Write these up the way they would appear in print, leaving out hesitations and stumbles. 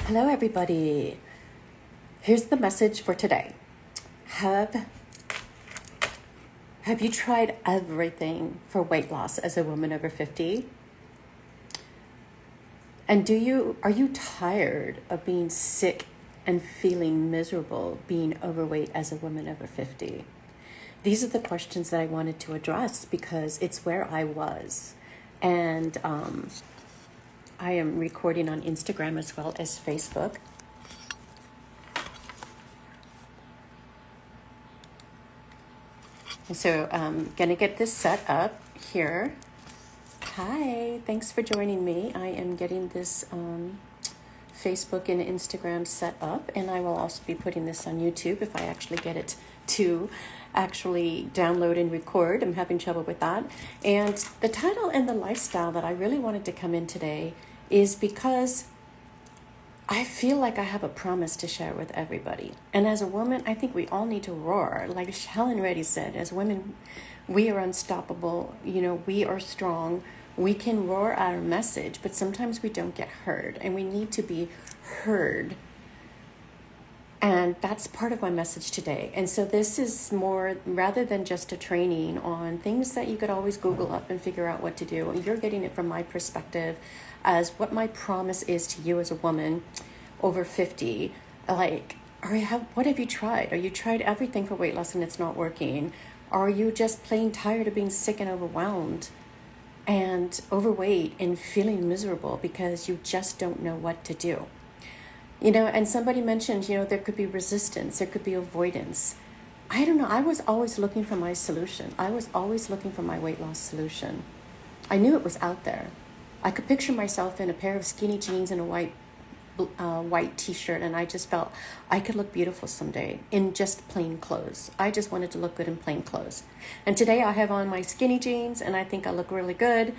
Hello, everybody. Here's the message for today. Have you tried everything for weight loss as a woman over 50? And are you tired of being sick and feeling miserable being overweight as a woman over 50? These are the questions that I wanted to address because it's where I was. And I am recording on Instagram as well as Facebook. So I'm going to get this set up here. Hi, thanks for joining me. I am getting this Facebook and Instagram set up, and I will also be putting this on YouTube if I actually get it to actually download and record. I'm having trouble with that. And the title and the lifestyle that I really wanted to come in today is because I feel like I have a promise to share with everybody. And as a woman, I think we all need to roar. Like Helen Reddy said, as women, we are unstoppable. We are strong. We can roar our message, but sometimes we don't get heard, and we need to be heard. And that's part of my message today. And so this is more, rather than just a training on things that you could always Google up and figure out what to do. You're getting it from my perspective as what my promise is to you as a woman over 50. Like, what have you tried? Are you tried everything for weight loss and it's not working? Are you just plain tired of being sick and overwhelmed and overweight and feeling miserable because you just don't know what to do? And somebody mentioned, there could be resistance, there could be avoidance. I don't know. I was always looking for my solution. I was always looking for my weight loss solution. I knew it was out there. I could picture myself in a pair of skinny jeans and a white t-shirt, and I just felt I could look beautiful someday in just plain clothes. I just wanted to look good in plain clothes. And today I have on my skinny jeans, and I think I look really good.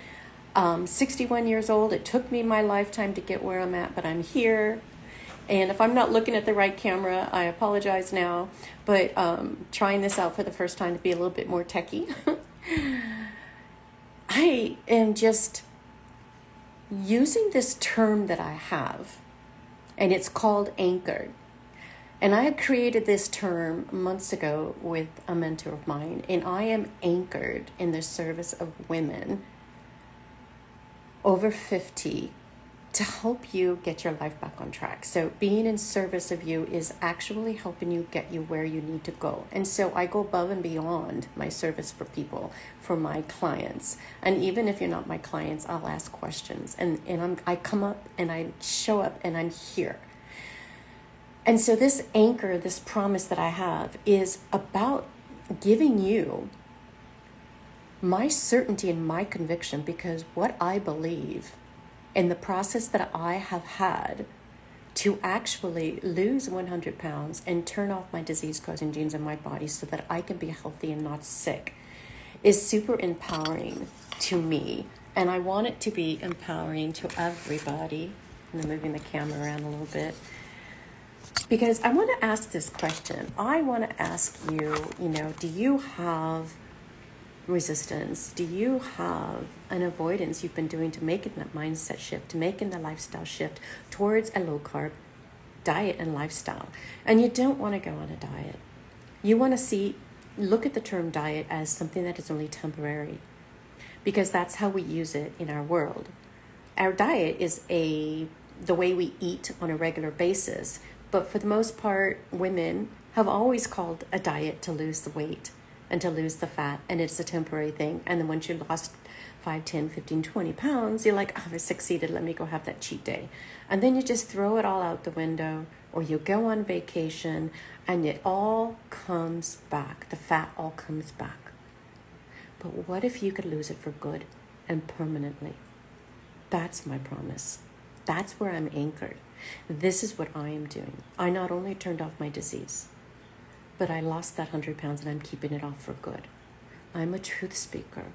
61 years old. It took me my lifetime to get where I'm at, but I'm here. And if I'm not looking at the right camera, I apologize now. But trying this out for the first time to be a little bit more techie. I am just using this term that I have, and it's called anchored. And I had created this term months ago with a mentor of mine, and I am anchored in the service of women over 50 to help you get your life back on track. So being in service of you is actually helping you get you where you need to go. And so I go above and beyond my service for people, for my clients. And even if you're not my clients, I'll ask questions. And I come up and I show up and I'm here. And so this anchor, this promise that I have is about giving you my certainty and my conviction, because what I believe in the process that I have had to actually lose 100 pounds and turn off my disease-causing genes in my body so that I can be healthy and not sick is super empowering to me. And I want it to be empowering to everybody. I'm moving the camera around a little bit, because I want to ask this question. I want to ask you, do you have resistance? Do you have an avoidance you've been doing to making that mindset shift, to making the lifestyle shift towards a low carb diet and lifestyle? And you don't want to go on a diet. You want to look at the term diet as something that is only temporary, because that's how we use it in our world. Our diet is the way we eat on a regular basis. But for the most part, women have always called a diet to lose the weight and to lose the fat, and it's a temporary thing. And then once you lost 5, 10, 15, 20 pounds, you're like, I succeeded, let me go have that cheat day. And then you just throw it all out the window, or you go on vacation, and it all comes back. The fat all comes back. But what if you could lose it for good and permanently? That's my promise. That's where I'm anchored. This is what I am doing. I not only turned off my disease, but I lost that 100 pounds and I'm keeping it off for good. I'm a truth speaker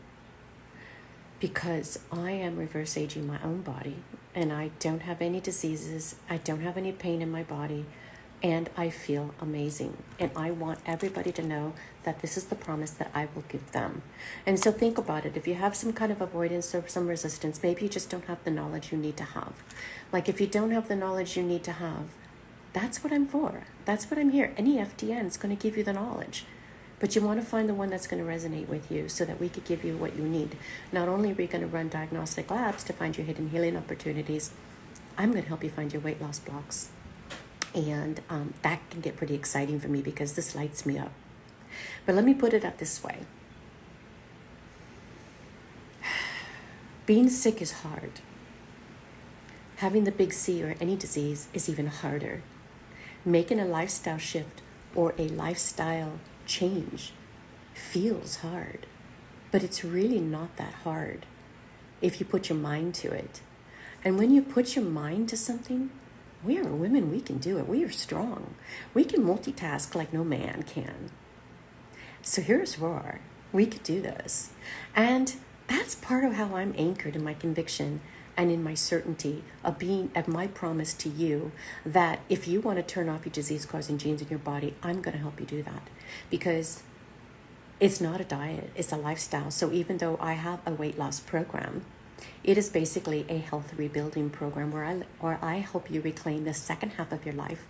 because I am reverse aging my own body, and I don't have any diseases. I don't have any pain in my body. and I feel amazing. And I want everybody to know that this is the promise that I will give them. And so think about it. If you have some kind of avoidance or some resistance, maybe you just don't have the knowledge you need to have. Like if you don't have the knowledge you need to have, that's what I'm for. That's what I'm here. Any FDN is going to give you the knowledge. But you want to find the one that's going to resonate with you so that we could give you what you need. Not only are we going to run diagnostic labs to find your hidden healing opportunities, I'm going to help you find your weight loss blocks. And that can get pretty exciting for me because this lights me up. But let me put it up this way. Being sick is hard. Having the big C or any disease is even harder. Making a lifestyle shift or a lifestyle change feels hard. But it's really not that hard if you put your mind to it. And when you put your mind to something, we are women, we can do it. We are strong. We can multitask like no man can. So here's Roar. We could do this. And that's part of how I'm anchored in my conviction and in my certainty of being of my promise to you that if you want to turn off your disease-causing genes in your body, I'm going to help you do that. Because it's not a diet, it's a lifestyle. So even though I have a weight loss program, it is basically a health rebuilding program where I help you reclaim the second half of your life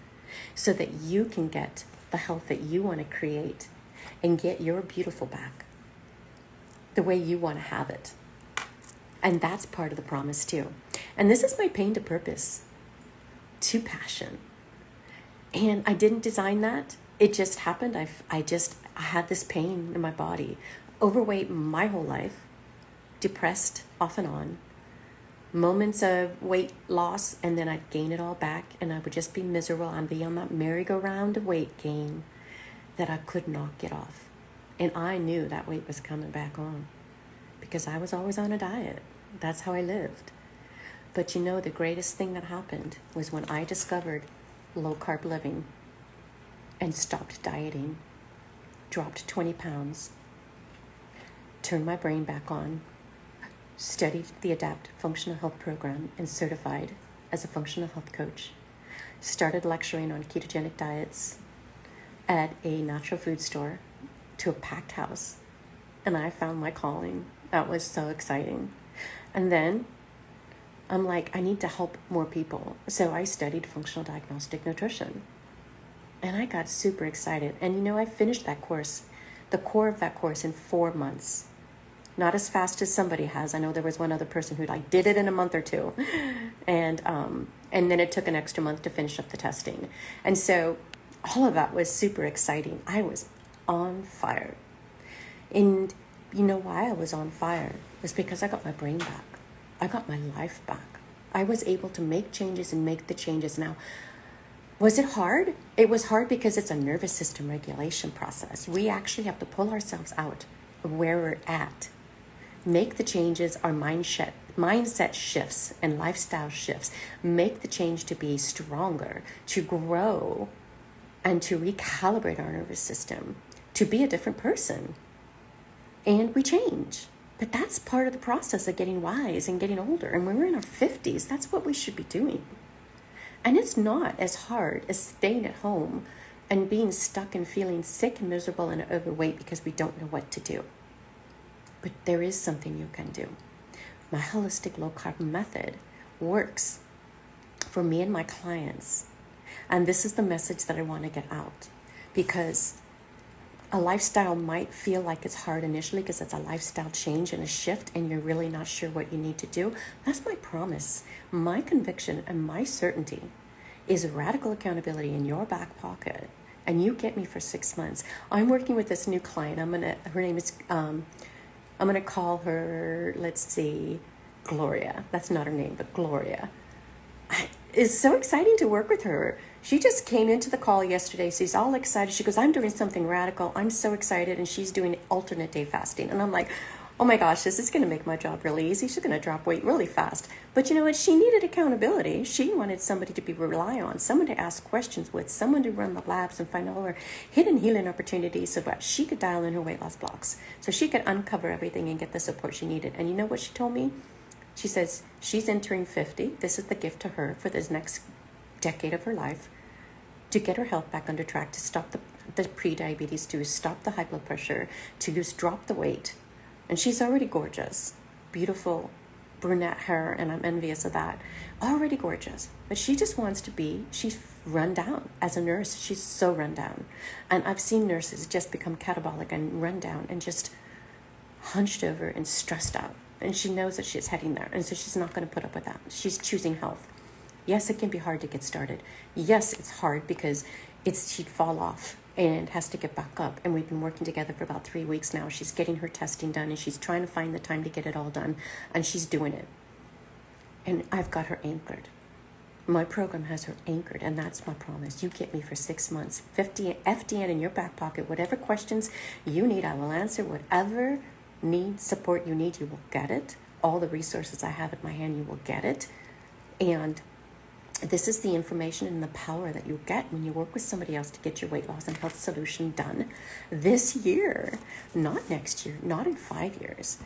so that you can get the health that you want to create and get your beautiful back the way you want to have it. And that's part of the promise too. And this is my pain to purpose to passion. And I didn't design that. It just happened. I had this pain in my body, overweight my whole life, depressed off and on, moments of weight loss, and then I'd gain it all back and I would just be miserable. I'd be on that merry-go-round of weight gain that I could not get off. And I knew that weight was coming back on because I was always on a diet. That's how I lived. But you know, the greatest thing that happened was when I discovered low-carb living and stopped dieting, dropped 20 pounds, turned my brain back on, studied the Adapt Functional Health Program and certified as a functional health coach, started lecturing on ketogenic diets at a natural food store to a packed house, and I found my calling. That was so exciting. And then I'm like, I need to help more people. So I studied functional diagnostic nutrition, and I got super excited. And you know, I finished that course, the core of that course, in 4 months. Not as fast as somebody has. I know there was one other person who like did it in a month or two. And then it took an extra month to finish up the testing. And so all of that was super exciting. I was on fire. And you know why I was on fire? It was because I got my brain back. I got my life back. I was able to make changes and make the changes. Now, was it hard? It was hard because it's a nervous system regulation process. We actually have to pull ourselves out of where we're at, make the changes, our mindset shifts and lifestyle shifts, make the change to be stronger, to grow, and to recalibrate our nervous system, to be a different person. And we change. But that's part of the process of getting wise and getting older. And when we're in our 50s, that's what we should be doing. And it's not as hard as staying at home and being stuck and feeling sick and miserable and overweight because we don't know what to do. But there is something you can do. My holistic low-carb method works for me and my clients. And this is the message that I want to get out. Because a lifestyle might feel like it's hard initially because it's a lifestyle change and a shift and you're really not sure what you need to do. That's my promise. My conviction and my certainty is radical accountability in your back pocket. And you get me for 6 months. I'm working with this new client. Her name is, I'm going to call her, let's see, Gloria. That's not her name, but Gloria. It's so exciting to work with her. She just came into the call yesterday. She's all excited. She goes, I'm doing something radical. I'm so excited. And she's doing alternate day fasting. And I'm like, oh my gosh, this is going to make my job really easy. She's going to drop weight really fast. But you know what? She needed accountability. She wanted somebody to be rely on, someone to ask questions with, someone to run the labs and find all her hidden healing opportunities so that she could dial in her weight loss blocks. So she could uncover everything and get the support she needed. And you know what she told me? She says she's entering 50. This is the gift to her for this next decade of her life. to get her health back under track, to stop the pre-diabetes, to stop the high blood pressure, to just drop the weight. And she's already gorgeous, beautiful brunette hair, and I'm envious of that. Already gorgeous, but she just wants to be, she's run down. As a nurse, she's so run down. And I've seen nurses just become catabolic and run down and just hunched over and stressed out. And she knows that she's heading there. And so she's not going to put up with that. She's choosing health. Yes, it can be hard to get started. Yes, it's hard because she'd fall off and has to get back up. And we've been working together for about 3 weeks now. She's getting her testing done and she's trying to find the time to get it all done. And she's doing it. And I've got her anchored. My program has her anchored, and that's my promise. You get me for 6 months, FDN in your back pocket. Whatever questions you need, I will answer. Whatever support you need, you will get it. All the resources I have at my hand, you will get it. And this is the information and the power that you get when you work with somebody else to get your weight loss and health solution done this year, not next year, not in 5 years.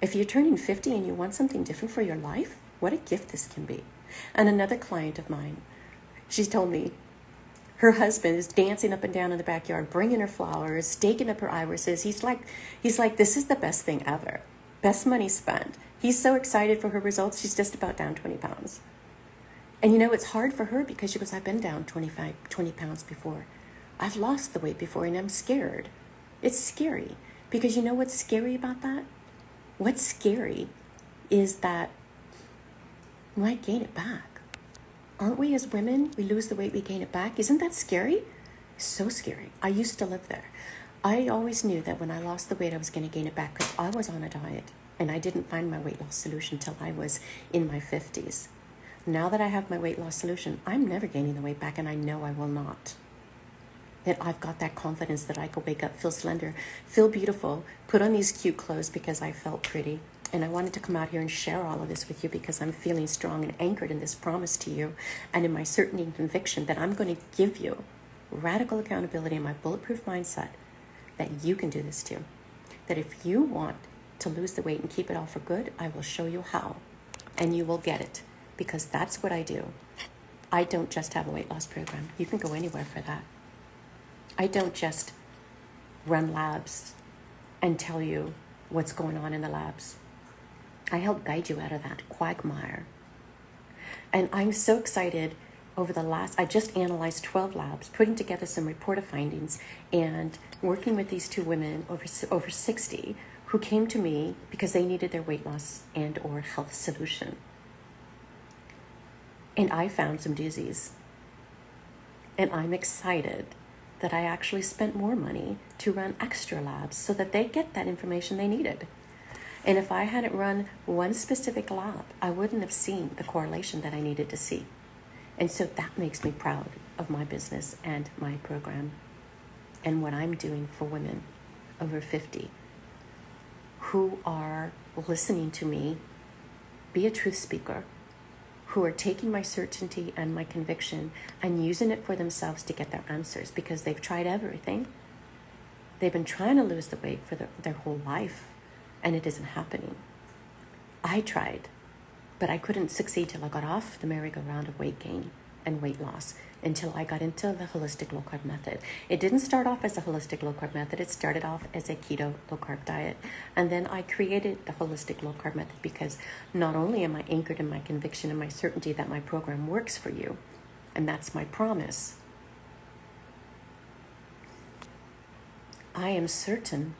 If you're turning 50 and you want something different for your life, what a gift this can be. And another client of mine, she told me her husband is dancing up and down in the backyard, bringing her flowers, staking up her irises. He's like, this is the best thing ever. Best money spent. He's so excited for her results. She's just about down 20 pounds. And it's hard for her because she goes, I've been down 20 pounds before. I've lost the weight before and I'm scared. It's scary because you know what's scary about that? What's scary is that we might gain it back. Aren't we as women? We lose the weight, we gain it back. Isn't that scary? So scary. I used to live there. I always knew that when I lost the weight, I was going to gain it back because I was on a diet and I didn't find my weight loss solution till I was in my 50s. Now that I have my weight loss solution, I'm never gaining the weight back, and I know I will not. That I've got that confidence that I could wake up, feel slender, feel beautiful, put on these cute clothes because I felt pretty. And I wanted to come out here and share all of this with you because I'm feeling strong and anchored in this promise to you and in my certainty and conviction that I'm going to give you radical accountability and my bulletproof mindset that you can do this too. That if you want to lose the weight and keep it all for good, I will show you how, and you will get it. Because that's what I do. I don't just have a weight loss program. You can go anywhere for that. I don't just run labs and tell you what's going on in the labs. I help guide you out of that quagmire. And I'm so excited I just analyzed 12 labs, putting together some reported findings and working with these two women over 60 who came to me because they needed their weight loss and or health solution. And I found some doozies. And I'm excited that I actually spent more money to run extra labs so that they get that information they needed. And if I hadn't run one specific lab, I wouldn't have seen the correlation that I needed to see. And so that makes me proud of my business and my program and what I'm doing for women over 50 who are listening to me be a truth speaker, who are taking my certainty and my conviction and using it for themselves to get their answers because they've tried everything. They've been trying to lose the weight for their whole life, and it isn't happening. I tried, but I couldn't succeed till I got off the merry-go-round of weight gain and weight loss until I got into the holistic low-carb method. It didn't start off as a holistic low-carb method. It started off as a keto low-carb diet. And then I created the holistic low-carb method because not only am I anchored in my conviction and my certainty that my program works for you, and that's my promise, I am certain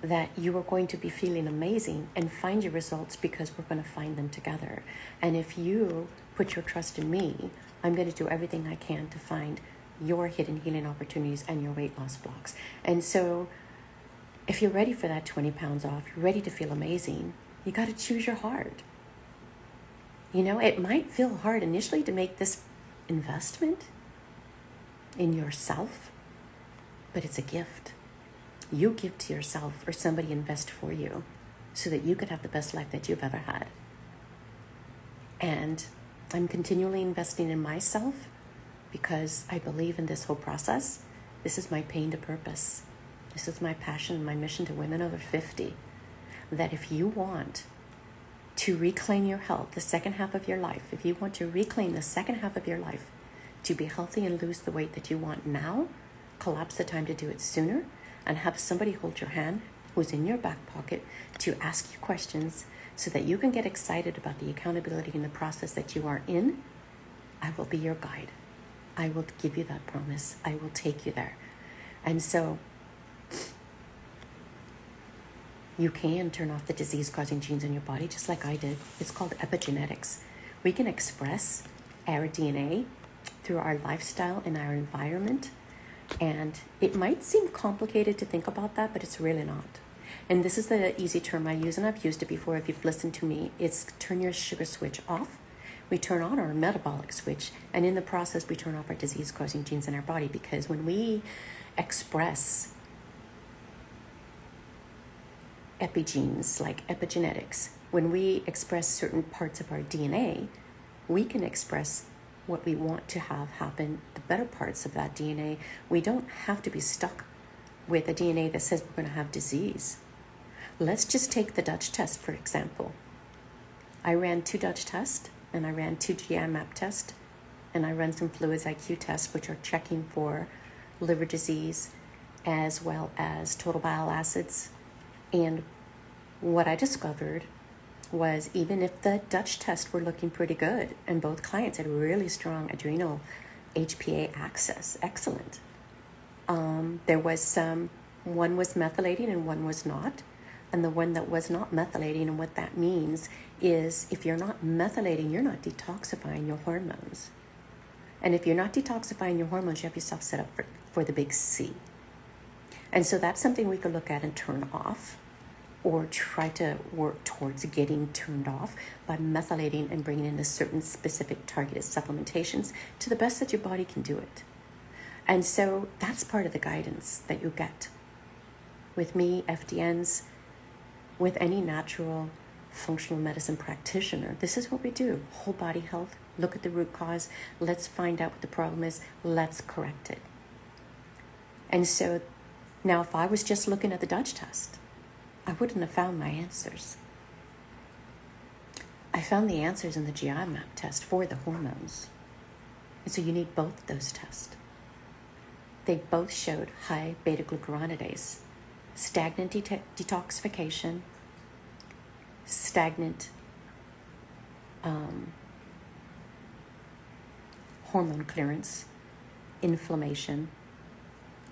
that you are going to be feeling amazing and find your results because we're going to find them together. And if you put your trust in me, I'm going to do everything I can to find your hidden healing opportunities and your weight loss blocks. And so if you're ready for that 20 pounds off, you're ready to feel amazing, you got to choose your heart. It might feel hard initially to make this investment in yourself, but it's a gift. You give to yourself or somebody invest for you so that you could have the best life that you've ever had. And I'm continually investing in myself because I believe in this whole process. This is my pain to purpose. This is my passion and my mission to women over 50. That if you want to reclaim your health, the second half of your life, if you want to reclaim the second half of your life, to be healthy and lose the weight that you want now, collapse the time to do it sooner, and have somebody hold your hand who's in your back pocket to ask you questions so that you can get excited about the accountability in the process that you are in, I will be your guide. I will give you that promise. I will take you there. And so you can turn off the disease-causing genes in your body just like I did. It's called epigenetics. We can express our DNA through our lifestyle and our environment. And it might seem complicated to think about that, but it's really not. And this is the easy term I use, and I've used it before if you've listened to me. It's turn your sugar switch off. We turn on our metabolic switch, and in the process, we turn off our disease-causing genes in our body, because when we express epigenes, like epigenetics, when we express certain parts of our DNA, we can express what we want to have happen, the better parts of that DNA. We don't have to be stuck with a DNA that says we're going to have disease. Let's just take the Dutch test, for example. I ran 2 Dutch tests, and I ran 2 GI map tests, and I ran some fluids IQ tests, which are checking for liver disease as well as total bile acids. And what I discovered was, even if the Dutch tests were looking pretty good and both clients had really strong adrenal HPA access, excellent. There was one was methylating and one was not. And the one that was not methylating, and what that means is if you're not methylating, you're not detoxifying your hormones. And if you're not detoxifying your hormones, you have yourself set up for the big C. And so that's something we could look at and turn off, or try to work towards getting turned off by methylating and bringing in the certain specific targeted supplementations to the best that your body can do it. And so that's part of the guidance that you get with me, FDNs, with any natural functional medicine practitioner. This is what we do: whole body health, look at the root cause, let's find out what the problem is, let's correct it. And so now, if I was just looking at the Dutch test, I wouldn't have found my answers. I found the answers in the GI map test for the hormones. And so you need both those tests. They both showed high beta-glucuronidase, stagnant detoxification, stagnant hormone clearance, inflammation,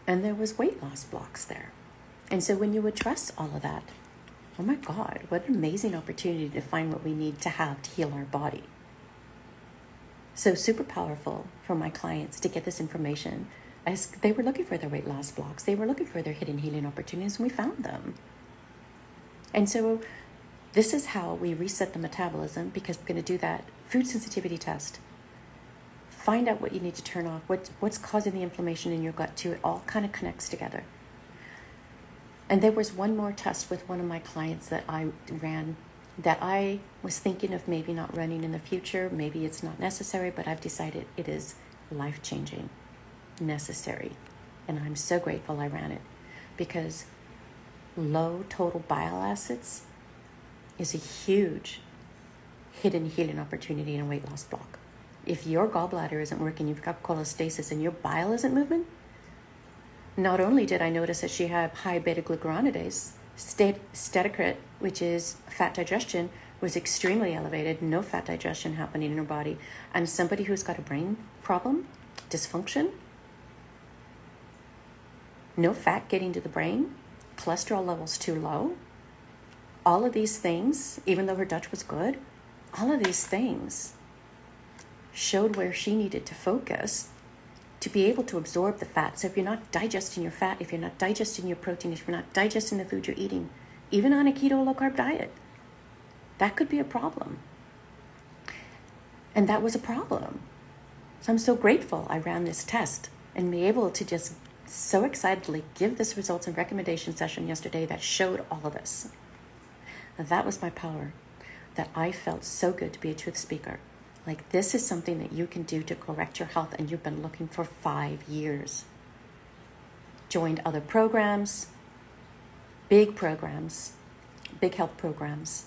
and there was weight loss blocks there. And so when you address all of that, oh my God, what an amazing opportunity to find what we need to have to heal our body. So super powerful for my clients to get this information, as they were looking for their weight loss blocks. They were looking for their hidden healing opportunities, and we found them. And so this is how we reset the metabolism, because we're going to do that food sensitivity test. Find out what you need to turn off, what's causing the inflammation in your gut too. It all kind of connects together. And there was one more test with one of my clients that I ran that I was thinking of maybe not running in the future. Maybe it's not necessary, but I've decided it is life-changing, necessary. And I'm so grateful I ran it, because low total bile acids is a huge hidden healing opportunity in a weight loss block. If your gallbladder isn't working, you've got cholestasis, and your bile isn't moving, not only did I notice that she had high beta-glucuronidase, steatocrit, which is fat digestion, was extremely elevated, no fat digestion happening in her body, and somebody who's got a brain problem, dysfunction, no fat getting to the brain, cholesterol levels too low, all of these things, even though her Dutch was good, all of these things showed where she needed to focus to be able to absorb the fat. So if you're not digesting your fat, if you're not digesting your protein, if you're not digesting the food you're eating, even on a keto low-carb diet, that could be a problem. And that was a problem. So I'm so grateful I ran this test and be able to just so excitedly give this results and recommendation session yesterday that showed all of this. And that was my power, that I felt so good to be a truth speaker. Like, this is something that you can do to correct your health, and you've been looking for 5 years. Joined other programs, big health programs,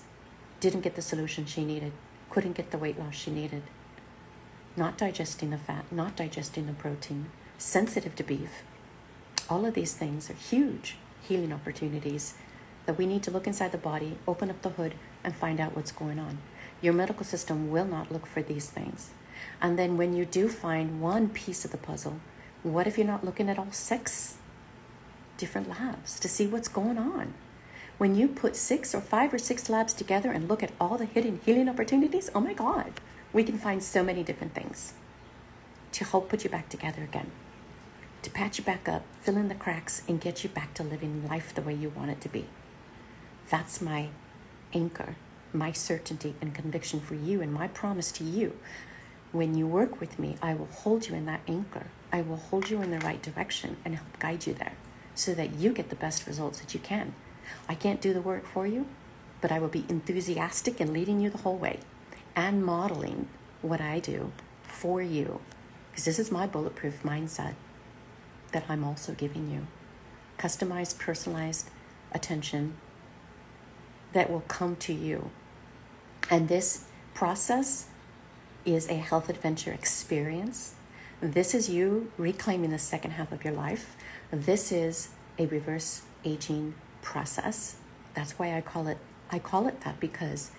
didn't get the solution she needed, couldn't get the weight loss she needed. not digesting the fat, not digesting the protein, sensitive to beef. All of these things are huge healing opportunities that we need to look inside the body, open up the hood, and find out what's going on. Your medical system will not look for these things. And then when you do find one piece of the puzzle, what if you're not looking at all 6 different labs to see what's going on? When you put 6 or 5 or 6 labs together and look at all the hidden healing opportunities, oh my God, we can find so many different things to help put you back together again, to patch you back up, fill in the cracks, and get you back to living life the way you want it to be. That's my anchor, my certainty and conviction for you, and my promise to you. When you work with me, I will hold you in that anchor. I will hold you in the right direction and help guide you there so that you get the best results that you can. I can't do the work for you, but I will be enthusiastic in leading you the whole way and modeling what I do for you, because this is my bulletproof mindset that I'm also giving you. Customized, personalized attention that will come to you. And this process is a health adventure experience. This is you reclaiming the second half of your life. This is a reverse aging process. That's why I call it that, because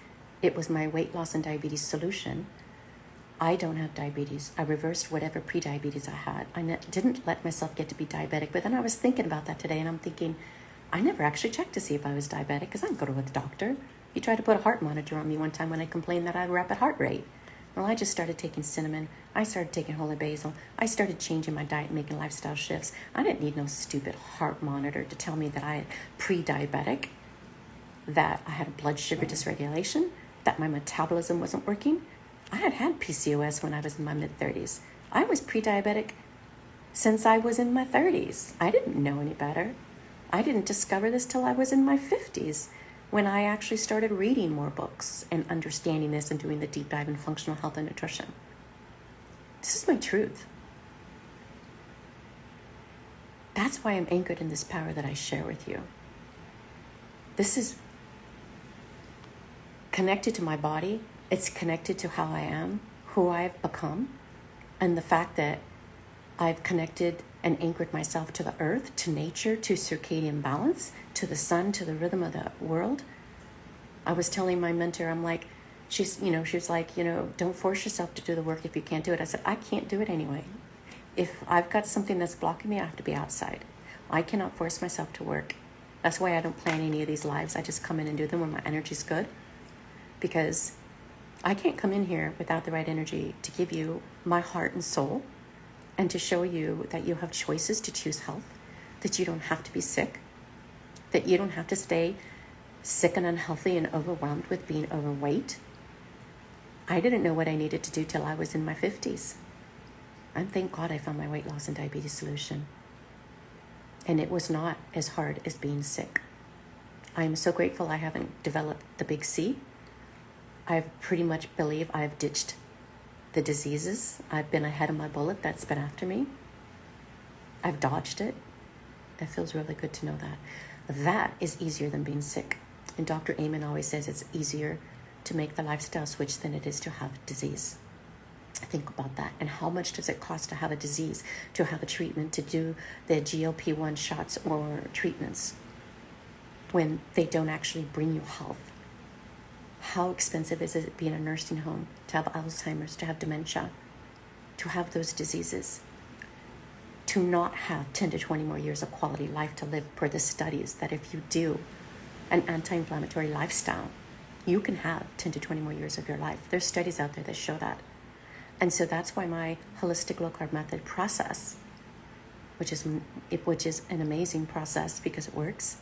it was my weight loss and diabetes solution. I don't have diabetes. I reversed whatever pre-diabetes I had. I didn't let myself get to be diabetic. But then I was thinking about that today, and I'm thinking, I never actually checked to see if I was diabetic, because I didn't go to the doctor. He tried to put a heart monitor on me one time when I complained that I had a rapid heart rate. Well, I just started taking cinnamon. I started taking holy basil. I started changing my diet, making lifestyle shifts. I didn't need no stupid heart monitor to tell me that I had pre-diabetic, that I had a blood sugar dysregulation, that my metabolism wasn't working. I had PCOS when I was in my mid-30s. I was pre-diabetic since I was in my 30s. I didn't know any better. I didn't discover this till I was in my 50s, when I actually started reading more books and understanding this and doing the deep dive in functional health and nutrition. This is my truth. That's why I'm anchored in this power that I share with you. This is connected to my body. It's connected to how I am, who I've become, and the fact that I've connected and anchored myself to the earth, to nature, to circadian balance, to the sun, to the rhythm of the world. I was telling my mentor, I'm like, she was like, don't force yourself to do the work if you can't do it. I said, I can't do it anyway. If I've got something that's blocking me, I have to be outside. I cannot force myself to work. That's why I don't plan any of these lives. I just come in and do them when my energy's good, because I can't come in here without the right energy to give you my heart and soul, and to show you that you have choices to choose health, that you don't have to be sick, that you don't have to stay sick and unhealthy and overwhelmed with being overweight. I didn't know what I needed to do till I was in my 50s. And thank God I found my weight loss and diabetes solution. And it was not as hard as being sick. I am so grateful I haven't developed the big C. I pretty much believe I've ditched the diseases. I've been ahead of my bullet that's been after me. I've dodged it. It feels really good to know that. That is easier than being sick. And Dr. Amen always says it's easier to make the lifestyle switch than it is to have disease. Think about that. And how much does it cost to have a disease, to have a treatment, to do the GLP-1 shots or treatments when they don't actually bring you health? How expensive is it being in a nursing home, to have Alzheimer's, to have dementia, to have those diseases, to not have 10 to 20 more years of quality life to live, per the studies that if you do an anti-inflammatory lifestyle, you can have 10 to 20 more years of your life. There's studies out there that show that. And so that's why my holistic low-carb method process, which is an amazing process because it works,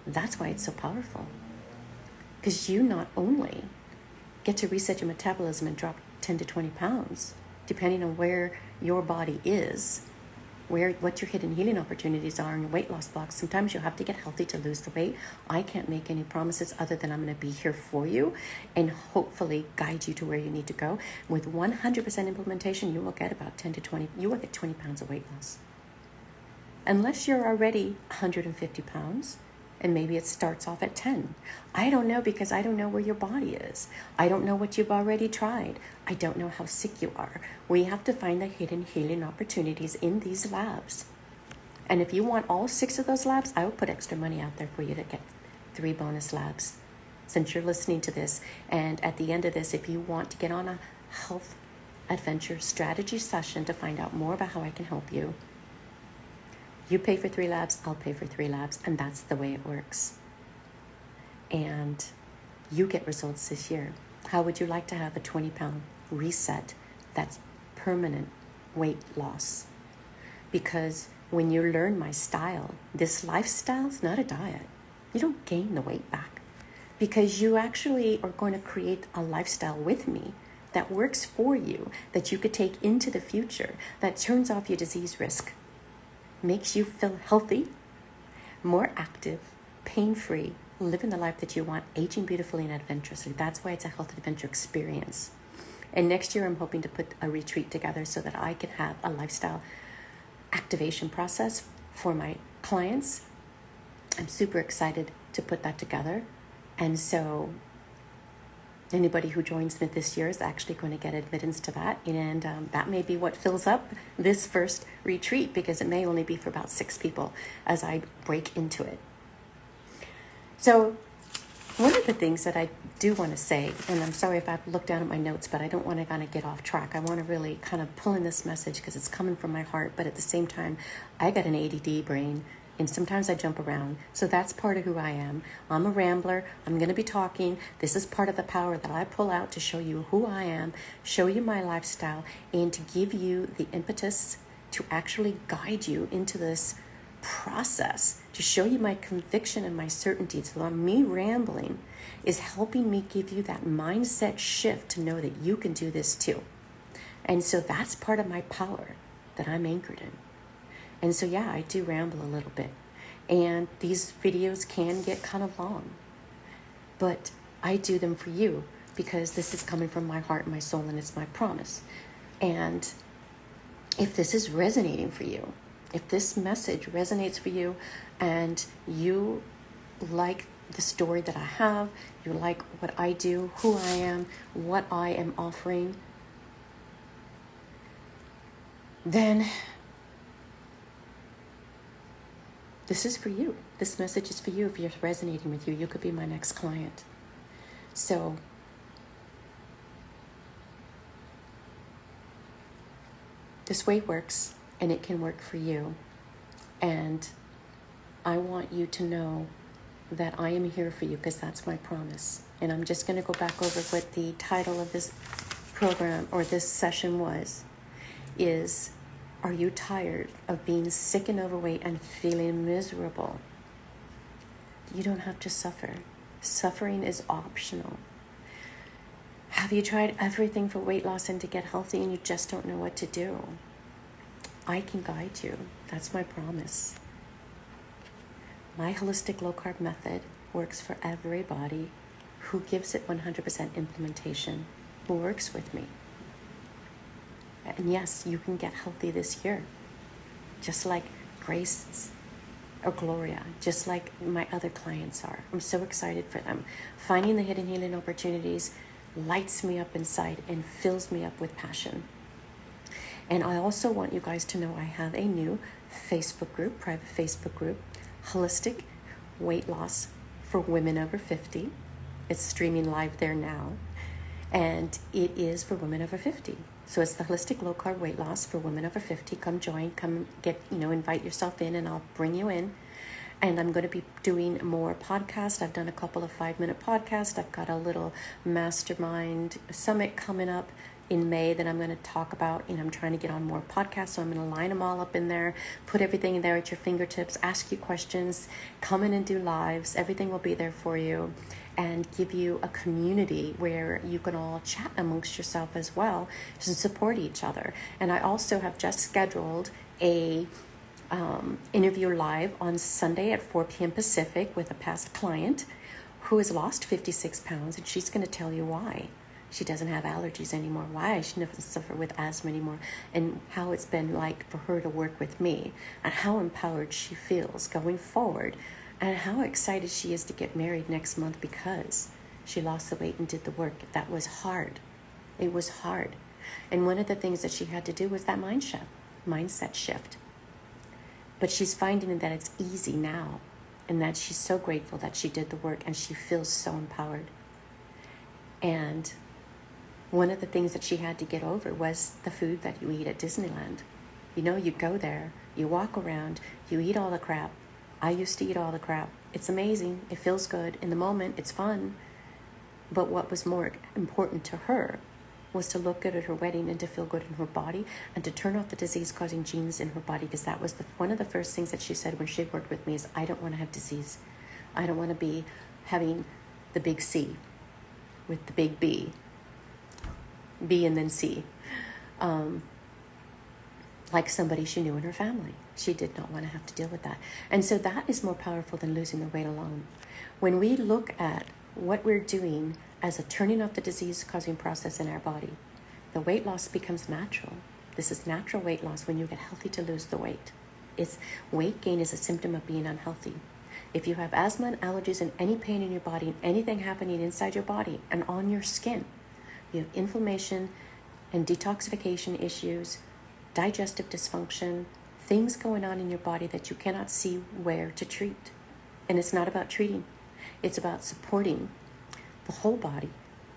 that's why it's so powerful. Because you not only get to reset your metabolism and drop 10 to 20 pounds, depending on where your body is, what your hidden healing opportunities are in your weight loss blocks. Sometimes you'll have to get healthy to lose the weight. I can't make any promises other than I'm going to be here for you and hopefully guide you to where you need to go. With 100% implementation, you will get about 10 to 20, you will get 20 pounds of weight loss. Unless you're already 150 pounds, And maybe it starts off at 10. I don't know, because I don't know where your body is. I don't know what you've already tried. I don't know how sick you are. We have to find the hidden healing opportunities in these labs. And if you want all 6 of those labs, I will put extra money out there for you to get 3 bonus labs since you're listening to this. And at the end of this, if you want to get on a health adventure strategy session to find out more about how I can help you, you pay for 3 labs, I'll pay for 3 labs, and that's the way it works. And you get results this year. How would you like to have a 20-pound reset that's permanent weight loss? Because when you learn my style, this lifestyle is not a diet. You don't gain the weight back, because you actually are going to create a lifestyle with me that works for you, that you could take into the future, that turns off your disease risk, makes you feel healthy, more active, pain-free, living the life that you want, aging beautifully and adventurously. That's why it's a health adventure experience. And next year, I'm hoping to put a retreat together so that I can have a lifestyle activation process for my clients. I'm super excited to put that together. And so anybody who joins me this year is actually going to get admittance to that. And that may be what fills up this first retreat, because it may only be for about 6 people as I break into it. So one of the things that I do want to say, and I'm sorry if I've looked down at my notes, but I don't want to kind of get off track. I want to really kind of pull in this message because it's coming from my heart. But at the same time, I got an ADD brain, and sometimes I jump around. So that's part of who I am. I'm a rambler. I'm going to be talking. This is part of the power that I pull out to show you who I am, show you my lifestyle, and to give you the impetus to actually guide you into this process, to show you my conviction and my certainty. So me rambling is helping me give you that mindset shift to know that you can do this too. And so that's part of my power that I'm anchored in. And so, yeah, I do ramble a little bit. And these videos can get kind of long. But I do them for you because this is coming from my heart and my soul, and it's my promise. And if this is resonating for you, if this message resonates for you and you like the story that I have, you like what I do, who I am, what I am offering, then this is for you. This message is for you. If you're resonating with you, you could be my next client. So this way works, and it can work for you. And I want you to know that I am here for you, because that's my promise. And I'm just going to go back over what the title of this program or this session is, are you tired of being sick and overweight and feeling miserable? You don't have to suffer. Suffering is optional. Have you tried everything for weight loss and to get healthy and you just don't know what to do? I can guide you. That's my promise. My holistic low-carb method works for everybody who gives it 100% implementation, who works with me. And yes, you can get healthy this year, just like Grace or Gloria, just like my other clients are. I'm so excited for them. Finding the hidden healing opportunities lights me up inside and fills me up with passion. And I also want you guys to know I have a new Facebook group, private Facebook group, Holistic Weight Loss for Women Over 50. It's streaming live there now. And it is for women over 50. So it's the Holistic Low Carb Weight Loss for Women Over 50. Come join, come get, invite yourself in, and I'll bring you in. And I'm going to be doing more podcasts. I've done a couple of 5-minute podcasts. I've got a little mastermind summit coming up in May that I'm going to talk about. I'm trying to get on more podcasts, so I'm going to line them all up in there, put everything in there at your fingertips, ask you questions, come in and do lives. Everything will be there for you, and give you a community where you can all chat amongst yourself as well to support each other. And I also have just scheduled a interview live on Sunday at 4 p.m. Pacific with a past client who has lost 56 pounds, and she's going to tell you why she doesn't have allergies anymore, why she doesn't suffer with asthma anymore, and how it's been like for her to work with me, and how empowered she feels going forward and how excited she is to get married next month because she lost the weight and did the work. That was hard. It was hard. And one of the things that she had to do was that mindset shift. But she's finding that it's easy now, and that she's so grateful that she did the work, and she feels so empowered. And one of the things that she had to get over was the food that you eat at Disneyland. You know, you go there, you walk around, you eat all the crap. I used to eat all the crap. It's amazing. It feels good. In the moment, it's fun. But what was more important to her was to look good at her wedding and to feel good in her body and to turn off the disease-causing genes in her body, because that was one of the first things that she said when she worked with me is, I don't want to have disease. I don't want to be having the big C with the big B and then C. Like somebody she knew in her family. She did not want to have to deal with that. And so that is more powerful than losing the weight alone. When we look at what we're doing as a turning off the disease-causing process in our body, the weight loss becomes natural. This is natural weight loss when you get healthy to lose the weight. Weight gain is a symptom of being unhealthy. If you have asthma and allergies and any pain in your body and anything happening inside your body and on your skin, you have inflammation and detoxification issues, digestive dysfunction, things going on in your body that you cannot see where to treat. And it's not about treating. It's about supporting the whole body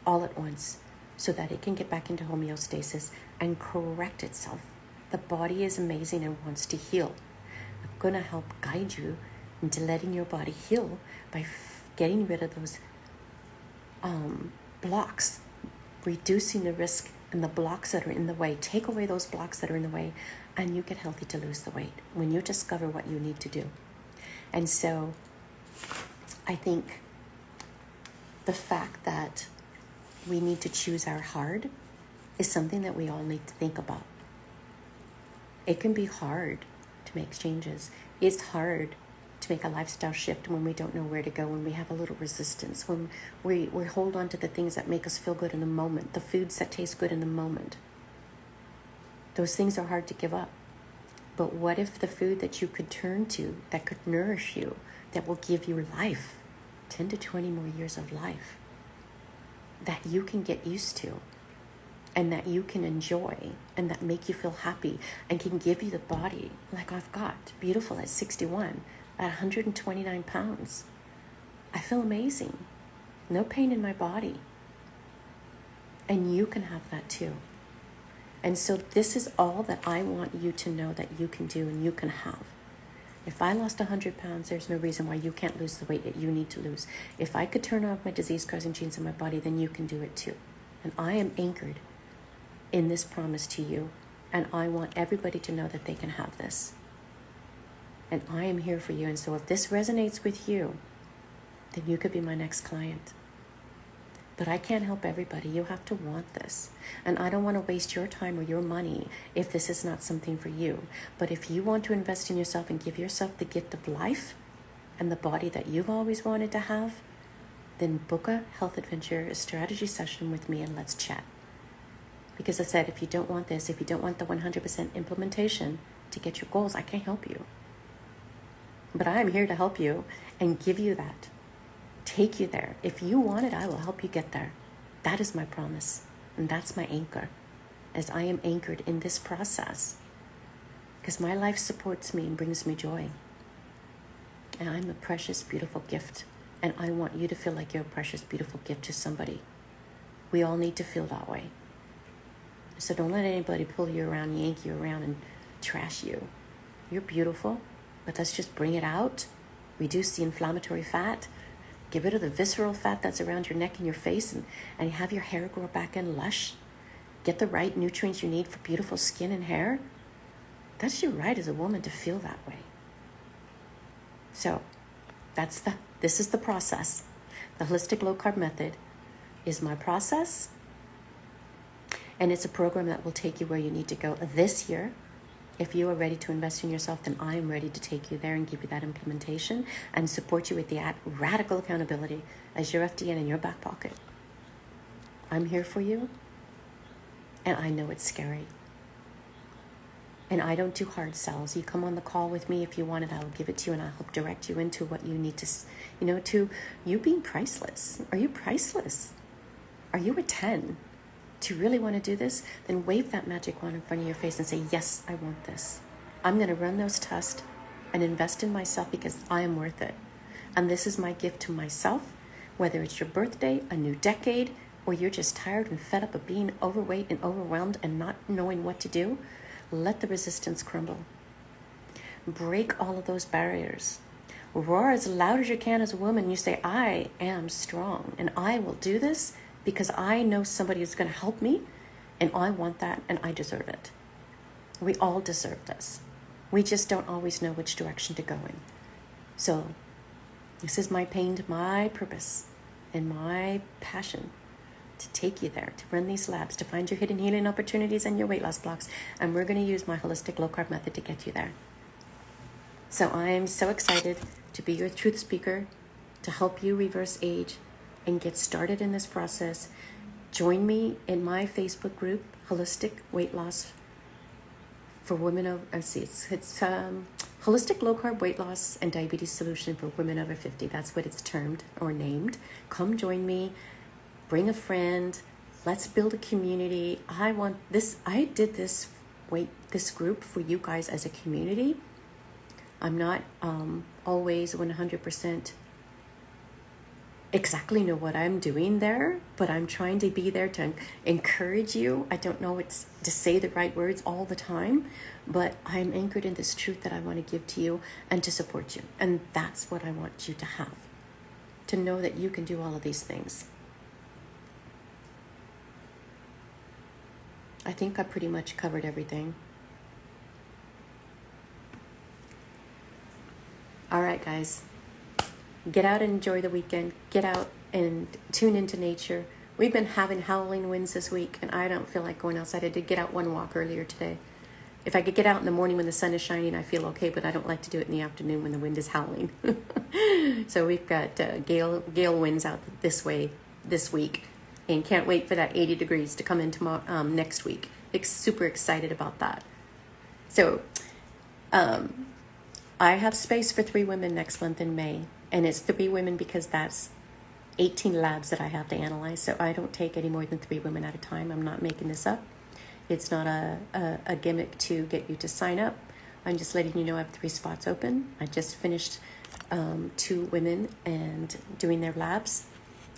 all at once so that it can get back into homeostasis and correct itself. The body is amazing and wants to heal. I'm going to help guide you into letting your body heal by getting rid of those blocks, reducing the risk and the blocks that are in the way. Take away those blocks that are in the way, and you get healthy to lose the weight when you discover what you need to do. And so I think the fact that we need to choose our hard is something that we all need to think about. It can be hard to make changes. It's hard to make a lifestyle shift when we don't know where to go, when we have a little resistance, when we hold on to the things that make us feel good in the moment, the foods that taste good in the moment. Those things are hard to give up. But what if the food that you could turn to, that could nourish you, that will give you life, 10 to 20 more years of life, that you can get used to, and that you can enjoy, and that make you feel happy, and can give you the body like I've got, beautiful at 61, at 129 pounds. I feel amazing. No pain in my body. And you can have that too. And so this is all that I want you to know that you can do and you can have. If I lost 100 pounds, there's no reason why you can't lose the weight that you need to lose. If I could turn off my disease-causing genes in my body, then you can do it too. And I am anchored in this promise to you. And I want everybody to know that they can have this. And I am here for you. And so if this resonates with you, then you could be my next client. But I can't help everybody. You have to want this. And I don't want to waste your time or your money if this is not something for you. But if you want to invest in yourself and give yourself the gift of life and the body that you've always wanted to have, then book a health adventure, a strategy session with me, and let's chat. Because I said, if you don't want this, if you don't want the 100% implementation to get your goals, I can't help you. But I am here to help you and give you that. Take you there. If you want it, I will help you get there. That is my promise. And that's my anchor, as I am anchored in this process. Because my life supports me and brings me joy. And I'm a precious, beautiful gift. And I want you to feel like you're a precious, beautiful gift to somebody. We all need to feel that way. So don't let anybody pull you around, yank you around, and trash you. You're beautiful, but let's just bring it out. Reduce the inflammatory fat. Get rid of the visceral fat that's around your neck and your face, and have your hair grow back in lush. Get the right nutrients you need for beautiful skin and hair. That's your right as a woman to feel that way. So this is the process. The Holistic Low Carb Method is my process. And it's a program that will take you where you need to go this year. If you are ready to invest in yourself, then I am ready to take you there and give you that implementation and support you with the radical accountability as your FDN in your back pocket. I'm here for you, and I know it's scary. And I don't do hard sells. You come on the call with me if you want it, I'll give it to you and I'll help direct you into what you need to, to you being priceless. Are you priceless? Are you a 10? Do you really want to do this? Then wave that magic wand in front of your face and say, yes, I want this. I'm going to run those tests and invest in myself because I am worth it. And this is my gift to myself, whether it's your birthday, a new decade, or you're just tired and fed up of being overweight and overwhelmed and not knowing what to do. Let the resistance crumble. Break all of those barriers. Roar as loud as you can as a woman. You say, I am strong and I will do this because I know somebody is going to help me and I want that and I deserve it. We all deserve this. We just don't always know which direction to go in. So this is my pain, my purpose, and my passion to take you there, to run these labs, to find your hidden healing opportunities and your weight loss blocks. And we're going to use my holistic low carb method to get you there. So I am so excited to be your truth speaker, to help you reverse age and get started in this process. Join me in my Facebook group, Holistic Weight Loss for Women of, it's Holistic Low Carb Weight Loss and Diabetes Solution for Women over 50. That's what it's termed or named. Come join me. Bring a friend. Let's build a community. I did this group for you guys as a community. I'm not always 100% exactly know what I'm doing there, but I'm trying to be there to encourage you. I don't know it's to say the right words all the time, but I'm anchored in this truth that I want to give to you and to support you. And that's what I want you to have, to know that you can do all of these things. I think I pretty much covered everything. All right, guys. Get out and enjoy the weekend. Get out and tune into nature. We've been having howling winds this week, and I don't feel like going outside. I did get out one walk earlier today. If I could get out in the morning when the sun is shining, I feel okay, but I don't like to do it in the afternoon when the wind is howling. So we've got gale winds out this way this week, and can't wait for that 80 degrees to come in tomorrow, next week. Super excited about that. So I have space for 3 women next month in May, and it's 3 women because that's 18 labs that I have to analyze. So I don't take any more than 3 women at a time. I'm not making this up. It's not a gimmick to get you to sign up. I'm just letting you know I have 3 spots open. I just finished 2 women and doing their labs.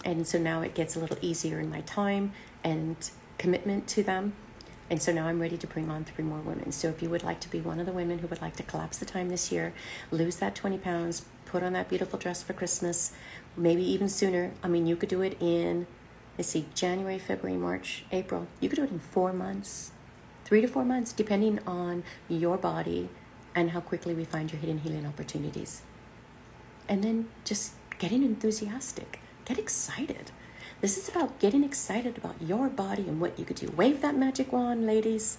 And so now it gets a little easier in my time and commitment to them. And so now I'm ready to bring on 3 more women. So if you would like to be one of the women who would like to collapse the time this year, lose that 20 pounds, put on that beautiful dress for Christmas, maybe even sooner. I mean, you could do it in, January, February, March, April. You could do it in 4 months, 3 to 4 months, depending on your body and how quickly we find your hidden healing opportunities. And then just getting enthusiastic, get excited. This is about getting excited about your body and what you could do. Wave that magic wand, ladies.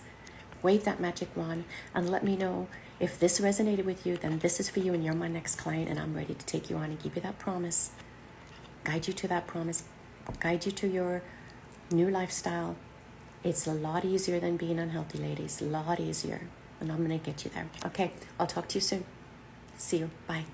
Wave that magic wand and let me know if this resonated with you, then this is for you and you're my next client and I'm ready to take you on and give you that promise, guide you to that promise, guide you to your new lifestyle. It's a lot easier than being unhealthy, ladies. A lot easier. And I'm going to get you there. Okay, I'll talk to you soon. See you. Bye.